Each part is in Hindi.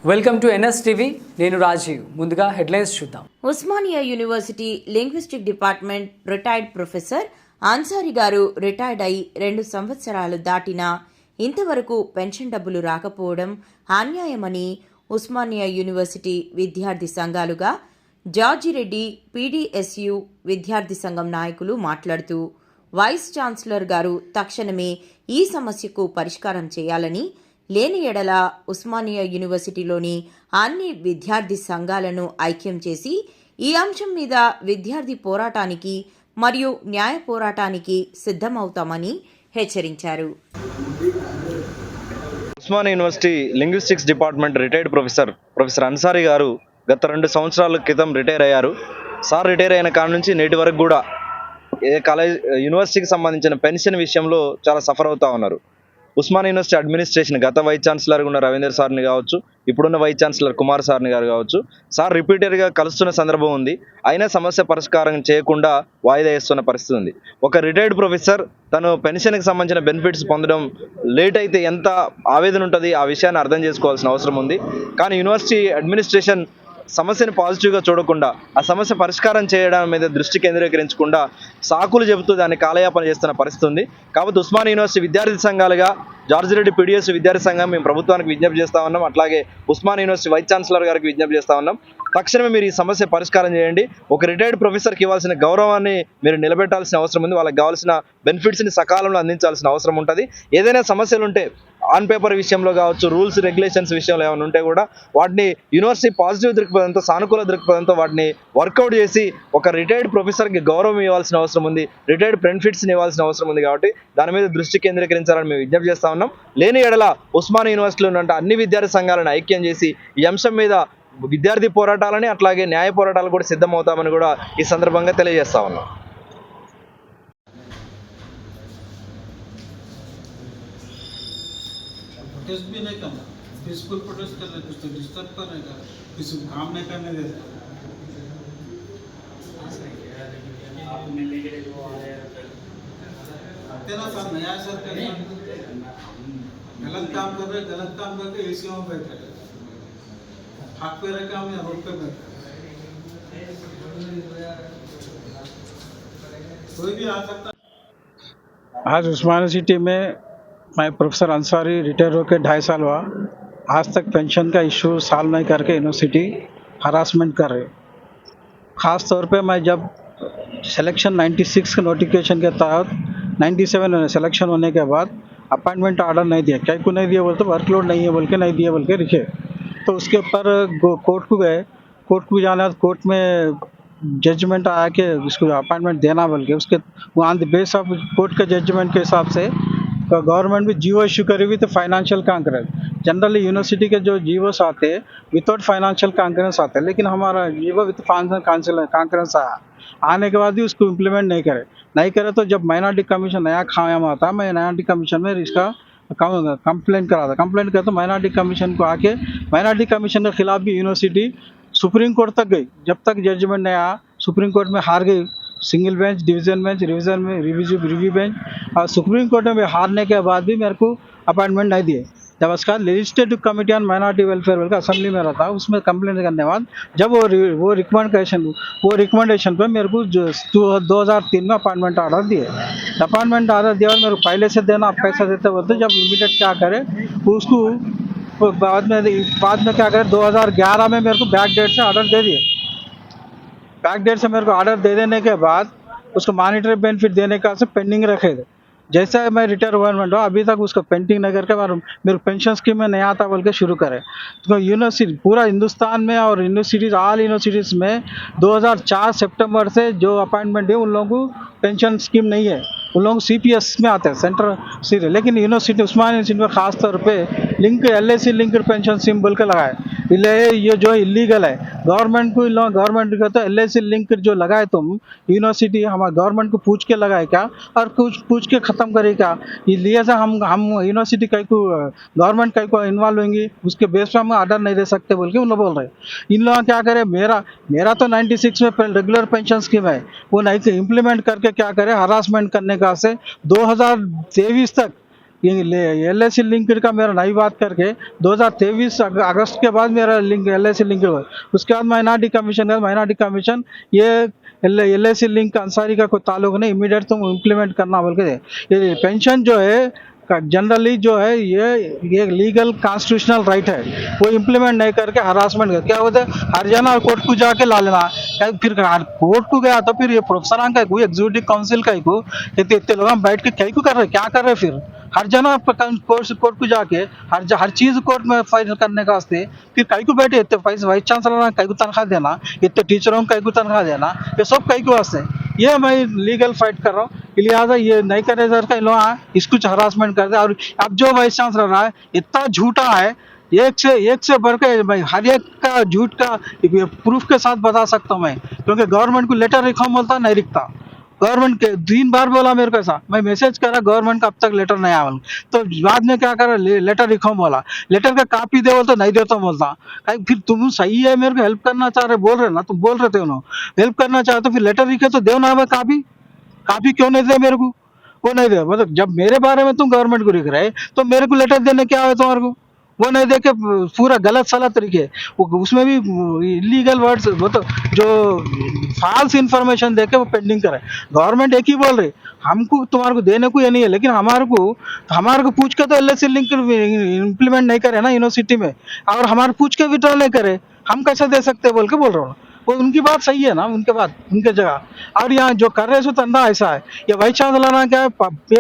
Welcome to NS TV. నేను రాజీవ్. ముందుగా హెడ్లైన్స్ చూద్దాం. Osmania university linguistic department retired professor Ansari గారు రిటైర్డ్ అయి 2 సంవత్సరాలు దాటినా ఇంతవరకు పెన్షన్ డబ్బులు రాకపోవడం అన్యాయమని ఉస్మానియా యూనివర్సిటీ విద్యార్థి సంఘాలుగా జార్జిరెడ్డి పీడీఎస్యు విద్యార్థి సంఘం నాయకులు మాట్లాడుతూ వైస్ ఛాన్సలర్ గారు తక్షణమే ఈ సమస్యకు పరిష్కారం చేయాలని, లేని ఎడల ఉస్మానియా యూనివర్సిటీలోని అన్ని విద్యార్థి సంఘాలను ఐక్యం చేసి ఈ అంశం మీద విద్యార్థి పోరాటానికి మరియు న్యాయ పోరాటానికి సిద్ధమవుతామని హెచ్చరించారు. Osmania university linguistics department retired professor Ansari గారు గత 2 సంవత్సరాల క్రితం రిటైర్ అయ్యారు. సార్ రిటైర్ అయిన కాడ నుంచి నేటి వరకు కూడా యూనివర్సిటీకి సంబంధించిన పెన్షన్ విషయంలో చాలా సఫర్ అవుతా ఉన్నారు. ఉస్మానియా యూనివర్సిటీ అడ్మినిస్ట్రేషన్ గత వైస్ ఛాన్సలర్ ఉన్న రవీందర్ సార్ని కావచ్చు, ఇప్పుడున్న వైస్ ఛాన్సలర్ కుమార్ సార్ని గారు కావచ్చు, సార్ రిపీటెడ్గా కలుస్తున్న సందర్భం ఉంది. అయినా సమస్య పరిష్కారం చేయకుండా వాయిదా వేస్తున్న పరిస్థితి ఉంది. ఒక రిటైర్డ్ ప్రొఫెసర్ తను పెన్షన్కి సంబంధించిన బెనిఫిట్స్ పొందడం లేట్ అయితే ఎంత ఆవేదన ఉంటుంది, ఆ విషయాన్ని అర్థం చేసుకోవాల్సిన అవసరం ఉంది. కానీ యూనివర్సిటీ అడ్మినిస్ట్రేషన్ సమస్యను పాజిటివ్గా చూడకుండా ఆ సమస్య పరిష్కారం చేయడం మీద దృష్టి కేంద్రీకరించకుండా సాకులు చెబుతూ దాన్ని కాలయాపన చేస్తున్న పరిస్థితి ఉంది. కాబట్టి ఉస్మానియా యూనివర్సిటీ విద్యార్థి సంఘాలుగా జార్జిరెడ్డి పీడీఎస్ విద్యార్థి సంఘం మేము ప్రభుత్వానికి విజ్ఞప్తి చేస్తా ఉన్నాం. అట్లాగే ఉస్మానియా యూనివర్సిటీ వైస్ ఛాన్సలర్ గారికి విజ్ఞప్తి చేస్తా ఉన్నాం. తక్షణమే మీరు ఈ సమస్య పరిష్కారం చేయండి. ఒక రిటైర్డ్ ప్రొఫెసర్కి ఇవ్వాల్సిన గౌరవాన్ని మీరు నిలబెట్టాల్సిన అవసరం ఉంది. వాళ్ళకి కావాల్సిన బెనిఫిట్స్ని సకాలంలో అందించాల్సిన అవసరం ఉంటుంది. ఏదైనా సమస్యలు ఉంటే ఆన్ పేపర్ విషయంలో కావచ్చు, రూల్స్ రెగ్యులేషన్స్ విషయంలో ఏమైనా ఉంటే కూడా వాటిని యూనివర్సిటీ పాజిటివ్ దృక్పథంతో, సానుకూల దృక్పథంతో వాటిని వర్కౌట్ చేసి ఒక రిటైర్డ్ ప్రొఫెసర్కి గౌరవం ఇవ్వాల్సిన అవసరం ఉంది, రిటైర్డ్ బెనిఫిట్స్ని ఇవ్వాల్సిన అవసరం ఉంది. కాబట్టి దాని మీద దృష్టి కేంద్రీకరించాలని మేము విజ్ఞప్తి చేస్తా ఉన్నాం. లేని ఎడల ఉస్మానియా యూనివర్సిటీలో ఉన్న అన్ని విద్యార్థి సంఘాలను ఐక్యం చేసి ఈ అంశం మీద విద్యార్థి పోరాటాలని అట్లాగే న్యాయ పోరాటాలు కూడా సిద్ధమవుతామని కూడా ఈ సందర్భంగా తెలియజేస్తా ఉన్నాం. प्रोटेस्ट भी नहीं करना, पीसफुल प्रोटेस्ट कर रहे, कुछ तो डिस्टर्ब कर रहे हैं, किसी को काम नहीं करने देते. तेरा साथ नया सर गलत काम कर रहे, गलत काम करके एसी में बैठे, हाथ पे रखे हम या रोड पे बैठे, कोई भी आ सकता. आज उस्मानिया सिटी में मैं प्रोफेसर अंसारी रिटायर होकर 2.5 साल हुआ. आज तक पेंशन का इशू सॉल्व नहीं करके यूनिवर्सिटी हरासमेंट कर रहे. ख़ास तौर पे मैं जब सिलेक्शन 96 के नोटिफिकेशन के तहत 97 सिलेक्शन होने के बाद अपॉइंटमेंट ऑर्डर नहीं दिया. क्या को नहीं दिया बोलते, वर्कलोड नहीं है बोल के नहीं दिया बोल के लिखे. तो उसके ऊपर कोर्ट को गए. कोर्ट को जाना, कोर्ट में जजमेंट आया कि इसको अपॉइंटमेंट देना बोल के, उसके on the base of court के जजमेंट के हिसाब से गवर्नमेंट भी जीवो इशू करी विद फाइनेंशियल कांकरेंस. जनरली यूनिवर्सिटी के जो जीवोस आते हैं विदाउट फाइनेंशियल कांकरेंस आते हैं, लेकिन हमारा जीवो विद फाइनेंशियल कांकरेंस आया. आने के बाद भी उसको इम्प्लीमेंट नहीं करे तो जब माइनॉरिटी कमीशन नया क़याम आता, मैं माइनॉरिटी कमीशन में इसका कंप्लेंट करा था. कंप्लेंट किया तो माइनॉरिटी कमीशन को आके माइनॉरिटी कमीशन के खिलाफ भी यूनिवर्सिटी सुप्रीम कोर्ट तक गई. जब तक जजमेंट नहीं आया, सुप्रीम कोर्ट में हार गई. Single bench, division bench, revision में रिव्यू बेंच, और सुप्रीम कोर्ट में हारने के बाद भी मेरे को अपॉइंटमेंट नहीं दिए. जब उसका legislative committee on minority welfare का असेंबली में रहता, उसमें कंप्लेंट करने बाद जब वो रिकमेंडेशन पे मेरे को 2003 में अपॉइंटमेंट ऑर्डर दिए. अपॉइंटमेंट ऑर्डर दिया और मेरे को पहले से देना, आप पैसा देते बोलते, जब इमीडिएट क्या करे उसको बाद में क्या करे, 2011 में मेरे को बैक डेट से ऑर्डर दे दिए. बैक डेट से मेरे को ऑर्डर दे देने के बाद उसको मॉनिटरी बेनिफिट देने का से पेंडिंग रखे थे. जैसे मैं रिटायर हुआ अभी तक उसको पेंटिंग नहीं करके मेरे पेंशन स्कीम में नहीं आता बोल के शुरू करे. तो यूनिवर्सिटी पूरा हिंदुस्तान में और यूनिवर्सिटीज़ ऑल यूनिवर्सिटीज़ में 2004 सितंबर से जो अपॉइंटमेंट है उन लोगों को पेंशन स्कीम नहीं है. उन लोग CPS में आते हैं, सेंट्रल सीट. लेकिन यूनिवर्सिटी उस्मानिया यूनिवर्सिटी में खास तौर पे link LIC linked pension scheme बोल के लगाए. ये जो इलीगल है, गवर्नमेंट को तो LIC लिंक जो लगाए तुम यूनिवर्सिटी हमारे गवर्नमेंट को पूछ के लगाए क्या और कुछ पूछ के ख़त्म करे क्या. इसलिए से हम यूनिवर्सिटी कहीं को गवर्नमेंट कहीं को इन्वॉल्व होंगी, उसके बेस पर हम ऑर्डर नहीं दे सकते बोल के उन लोग बोल रहे. इन लोग क्या करे, मेरा तो 96 में रेगुलर पेंशन स्कीम है, वो नहीं इम्प्लीमेंट करके क्या करे, हरासमेंट करने का से 2023 तक ये LIC लिंक्ड का मेरा नई बात करके 2023 अगस्त के बाद मेरा लिंक LIC लिंक्ड हुआ। उसके बाद माइनॉरिटी कमीशन ये LIC लिंक अंसारी का कोई ताल्लुक नहीं, इमीडिएट तुम इम्प्लीमेंट करना बोल के। ये पेंशन जो है जनरली जो है ये लीगल कॉन्स्टिट्यूशनल राइट है, वो इम्प्लीमेंट नहीं करके हरासमेंट कर क्या होता है, हरियाणा कोर्ट को जाके ला लेना। फिर कोर्ट को गया तो फिर ये प्रोफेसर का को एग्जीक्यूटिव काउंसिल का को इतने लोग बैठ के कहीं को कर रहे, क्या कर रहे फिर हर जना कोर्ट को जाके हर चीज कोर्ट में फाइल करने का वास्ते फिर कहीं को बैठे इतने पैसे वाइस चांसलर कहीं को तनख्वाह देना, इतने टीचरों को कहीं को तनख्वाह देना, ये सब कहीं को वास्ते। ये मैं लीगल फाइट कर रहा हूँ, लिहाजा ये नहीं करे सर का लोग इसको हरासमेंट कर दे। और अब जो वाइस चांसलर रहा है इतना झूठा है, एक से बढ़ के मैं हर एक का झूठ का प्रूफ के साथ बता सकता हूँ मैं, क्योंकि गवर्नमेंट को लेटर लिखा बोलता नहीं लिखता। गवर्नमेंट के 3 बार बोला मेरे को ऐसा, मैं मैसेज करा गवर्नमेंट का अब तक लेटर नहीं आया, तो बाद में क्या करा लेटर लिखो बोला, लेटर का कॉपी दे बोलता नहीं देता बोलता। कहीं फिर तुम सही है मेरे को हेल्प करना चाह रहे बोल रहे ना, तुम बोल रहे थे उन्होंने हेल्प करना चाहते तो फिर लेटर लिखे तो दो ना, कॉपी क्यों नहीं दे मेरे को, वो नहीं दे। मतलब जब मेरे बारे में तुम गवर्नमेंट को लिख रहे तो मेरे को लेटर देने क्या है तुम्हारे को, वो नहीं दे के पूरा गलत सलत तरीके, उसमें भी इलीगल वर्ड्स, वो तो जो फॉल्स इन्फॉर्मेशन दे के वो पेंडिंग करे। गवर्नमेंट एक ही बोल रही हमको तुम्हारे को देने को ये नहीं है, लेकिन हमारे को पूछ के तो LIC लिंक इम्प्लीमेंट नहीं करे ना यूनिवर्सिटी में, और हमारे पूछ के विड्रॉल नहीं करे, हम कैसे दे सकते बोल के बोल रहा हूँ। वो उनकी बात सही है ना, उनके बात उनके जगह। और यहाँ जो कर रहे सो धंधा ऐसा है, ये वाइस चांसलर ना क्या है,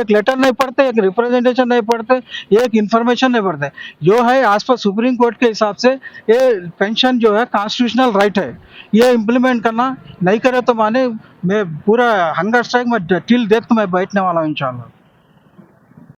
एक लेटर नहीं पढ़ते, एक रिप्रेजेंटेशन नहीं पढ़ते, एक इन्फॉर्मेशन नहीं पढ़ते। जो है आज पर सुप्रीम कोर्ट के हिसाब से ये पेंशन जो है कॉन्स्टिट्यूशनल राइट है, ये इम्प्लीमेंट करना नहीं करे तो माने मैं पूरा हंगर स्ट्राइक में टिल डेथ में बैठने वाला हूँ इंशाल्लाह।